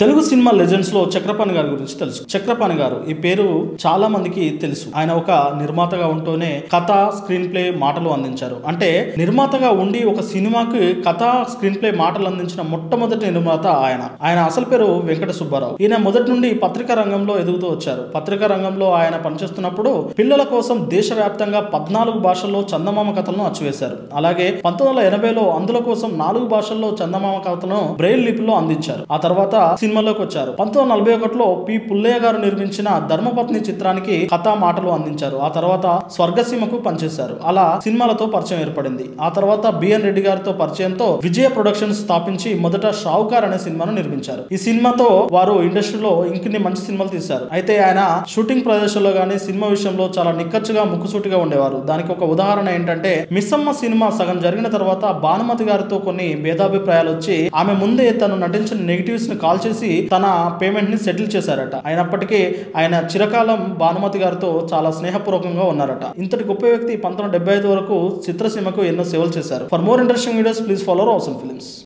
Telugu cinema legends లో చక్రపాణి గారి గురించి తెలుసు. చక్రపాణి గారు ఈ పేరు చాలా మందికి తెలుసు. ఆయన ఒక నిర్మాతగా ఉంటూనే కథ, స్క్రీన్ ప్లే, మాటలు అందించారు. అంటే నిర్మాతగా ఉండి ఒక సినిమాకి కథ, స్క్రీన్ ప్లే, మాటలు అందించిన మొట్టమొదటి నిర్మాత ఆయన అసలు పేరు వెంకట సుబ్బారావు. ఈయన మొదటి నుండి పత్రికా రంగంలో ఎదుగుతూ వచ్చారు. పత్రికా రంగంలో ఆయన పనిచేస్తున్నప్పుడు పిల్లల కోసం దేశవ్యాప్తంగా 14 భాషల్లో చందమామ కథలను అచ్చువేశారు. అలాగే 1980లో అందుల కోసం 4 భాషల్లో చందమామ కథలను బ్రెయిల్ లిపిలో అందించారు. ఆ తర్వాత సినిమాలోకి వచ్చారు. 1941లో పి పుల్లయ్య గారు నిర్మించిన ధర్మపత్ని చిత్రానికి కథా, మాటలు అందించారు. ఆ తర్వాత స్వర్గసీమకు పనిచేశారు. అలా సినిమాలతో పరిచయం ఏర్పడింది. ఆ తర్వాత బిఎన్ రెడ్డి గారితో పరిచయంతో విజయ ప్రొడక్షన్స్ స్థాపించి మొదట షావుకార్ అనే సినిమాను నిర్మించారు. ఈ సినిమాతో వారు ఇండస్ట్రీలో ఇంకొన్ని మంచి సినిమాలు తీశారు. అయితే ఆయన షూటింగ్ ప్రదేశంలో గానీ సినిమా విషయంలో చాలా నిక్కచ్చిగా, ముక్కుసూటిగా ఉండేవారు. దానికి ఒక ఉదాహరణ ఏంటంటే మిస్సమ్మ సినిమా సగం జరిగిన తర్వాత భానుమతి గారితో కొన్ని భేదాభిప్రాయాలు వచ్చి ఆమె ముందే తను నటించిన నెగిటివ్స్ ని కాల్ చేసి తన పేమెంట్ ని సెటిల్ చేశారట. అయినప్పటికీ ఆయన చిరకాలం భానుమతి గారితో చాలా స్నేహపూర్వకంగా ఉన్నారట. ఇంతటి గొప్ప వ్యక్తి 1975 వరకు చిత్రసీమకు ఎన్నో సేవలు చేశారు. For more interesting videos please follow అవసరం ఫిల్మ్స్.